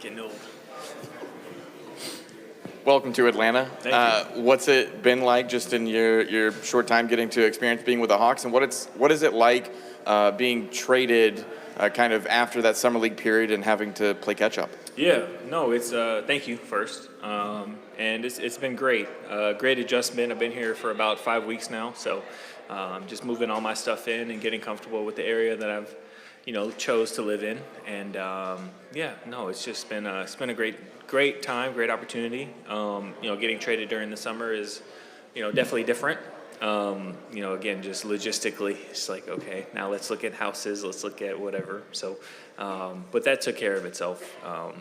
getting old. Welcome to Atlanta. Thank you. What's it been like just in your short time getting to experience being with the Hawks, and what is it like being traded kind of after that summer league period and having to play catch up? Yeah, no, it's thank you first, and it's been great. Great adjustment. I've been here for about 5 weeks now, so just moving all my stuff in and getting comfortable with the area that I've chose to live in, and yeah, no, it's just been a great time, great opportunity. Getting traded during the summer is definitely different. Again, just logistically, it's like, okay, now let's look at houses, let's look at whatever. So, but that took care of itself.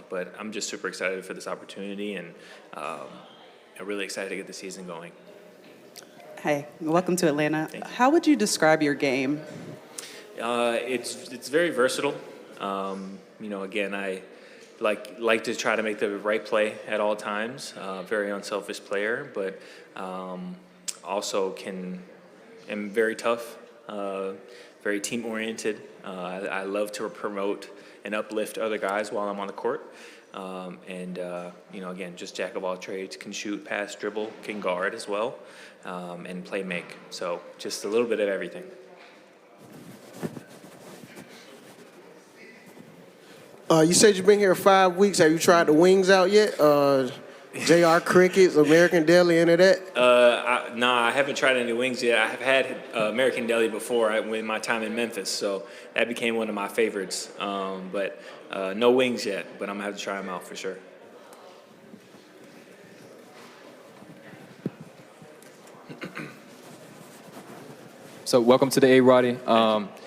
But I'm just super excited for this opportunity, and I'm really excited to get the season going. Hey, welcome to Atlanta. Thank you. How would you describe your game? It's very versatile. Again, I like to try to make the right play at all times. Very unselfish player, but also am very tough, very team oriented. I love to promote and uplift other guys while I'm on the court. Again, just jack of all trades, can shoot, pass, dribble, can guard as well, and play make. So just a little bit of everything. You said you've been here 5 weeks. Have you tried the wings out yet? JR Crickets, American Deli, any of that? I haven't tried any wings yet. I have had American Deli before in my time in Memphis, so that became one of my favorites. But no wings yet, but I'm going to have to try them out for sure. So welcome to the A, Roddy.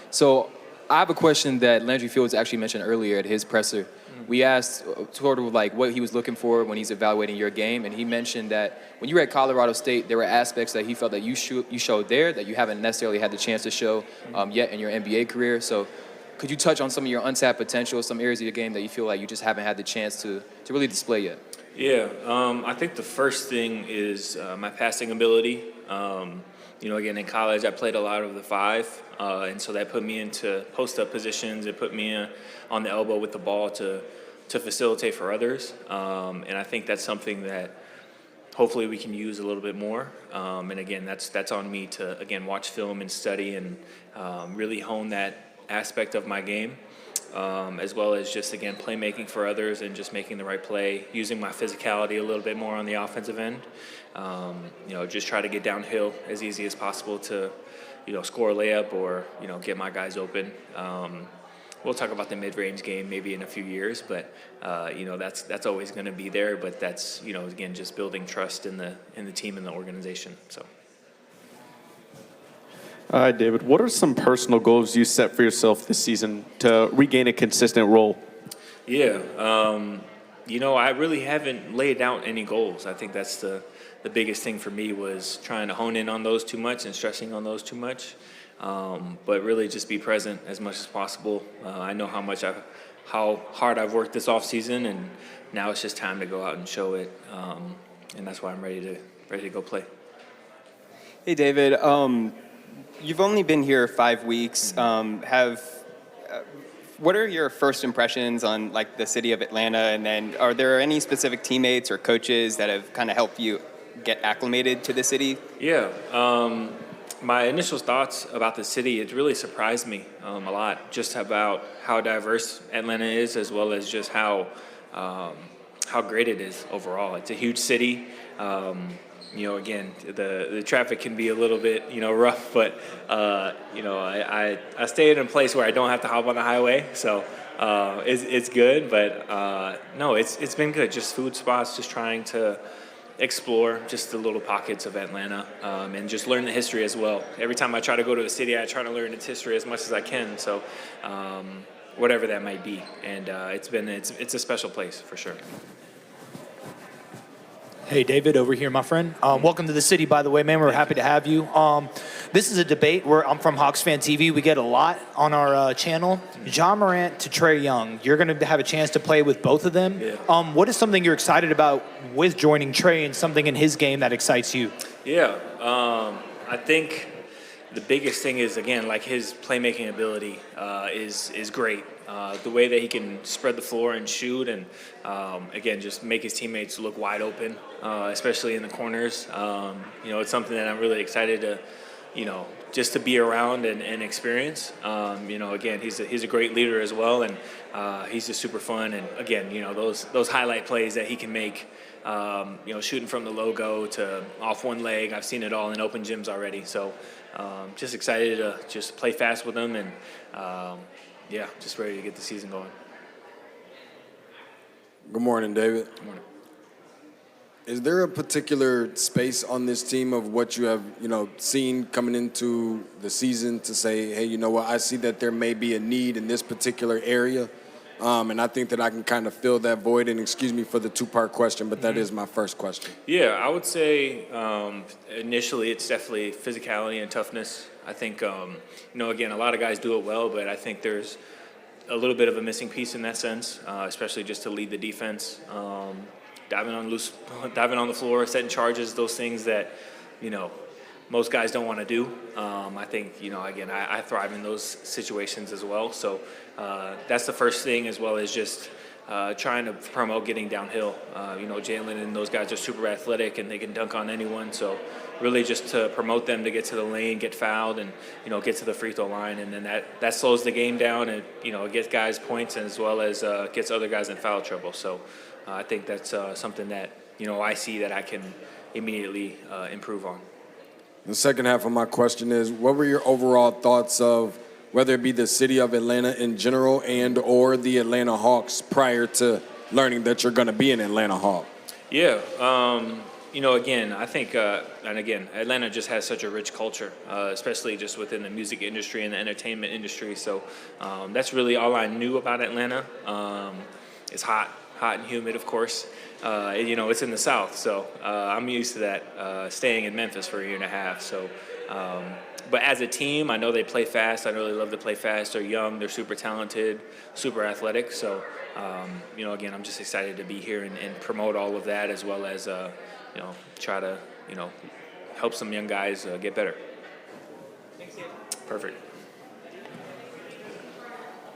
So I have a question that Landry Fields actually mentioned earlier at his presser. We asked sort of like what he was looking for when he's evaluating your game, and he mentioned that when you were at Colorado State, there were aspects that he felt that you showed there that you haven't necessarily had the chance to show yet in your NBA career. So could you touch on some of your untapped potential, some areas of your game that you feel like you just haven't had the chance to really display yet? Yeah, I think the first thing is my passing ability. Again, in college, I played a lot of the five, and so that put me into post-up positions. It put me on the elbow with the ball to facilitate for others, and I think that's something that hopefully we can use a little bit more. And again, that's on me to, again, watch film and study and really hone that aspect of my game, as well as just, again, playmaking for others and just making the right play, using my physicality a little bit more on the offensive end. Just try to get downhill as easy as possible to, score a layup or, get my guys open. We'll talk about the mid-range game maybe in a few years, but, that's always going to be there. But that's, again, just building trust in the team and the organization. So. All right, David, what are some personal goals you set for yourself this season to regain a consistent role? Yeah, I really haven't laid out any goals. I think that's the biggest thing for me was trying to hone in on those too much and stressing on those too much. But really just be present as much as possible. I know how hard I've worked this off season, and now it's just time to go out and show it. And that's why I'm ready to go play. Hey, David. You've only been here 5 weeks. What are your first impressions on like the city of Atlanta, and then are there any specific teammates or coaches that have kind of helped you get acclimated to the city? Yeah, my initial thoughts about the city, it really surprised me a lot, just about how diverse Atlanta is, as well as just how great it is overall. It's a huge city. Again, the traffic can be a little bit, rough, but, I stay in a place where I don't have to hop on the highway, so it's good, but no, it's been good. Just food spots, just trying to explore just the little pockets of Atlanta, and just learn the history as well. Every time I try to go to a city, I try to learn its history as much as I can, so whatever that might be, and it's a special place for sure. Hey, David, over here, my friend. Welcome to the city, by the way, man. We're happy to have you. This is a debate where I'm from Hawks Fan TV. We get a lot on our channel. Ja Morant to Trey Young. You're going to have a chance to play with both of them. Yeah. What is something you're excited about with joining Trey and something in his game that excites you? Yeah, I think, the biggest thing is, again, like his playmaking ability is great. The way that he can spread the floor and shoot, and again, just make his teammates look wide open, especially in the corners. It's something that I'm really excited to, just to be around and experience. Again, he's a great leader as well, and he's just super fun. And again, those highlight plays that he can make, shooting from the logo to off one leg. I've seen it all in open gyms already. So just excited to just play fast with him, and just ready to get the season going. Good morning, David. Good morning. Is there a particular space on this team of what you have, seen coming into the season to say, hey, you know what, I see that there may be a need in this particular area, and I think that I can kind of fill that void? And excuse me for the two-part question, but that is my first question. Yeah, I would say initially it's definitely physicality and toughness. I think, again, a lot of guys do it well, but I think there's a little bit of a missing piece in that sense, especially just to lead the defense. Diving on the floor, setting charges, those things that, most guys don't want to do. I think, again, I thrive in those situations as well. So that's the first thing, as well as just trying to promote getting downhill. Jalen and those guys are super athletic and they can dunk on anyone. So really just to promote them to get to the lane, get fouled, and, get to the free throw line. And then that slows the game down, and, it gets guys points, as well as gets other guys in foul trouble. So I think that's something that, I see that I can immediately improve on. The second half of my question is, what were your overall thoughts of whether it be the city of Atlanta in general and or the Atlanta Hawks prior to learning that you're going to be an Atlanta Hawk? Yeah, again, I think, and again, Atlanta just has such a rich culture, especially just within the music industry and the entertainment industry. So that's really all I knew about Atlanta. It's hot and humid, of course. It's in the South, so I'm used to that, staying in Memphis for a year and a half. So, but as a team, I know they play fast. I know they love to play fast. They're young. They're super talented, super athletic. So, again, I'm just excited to be here and promote all of that, as well as, try to, help some young guys get better. Perfect.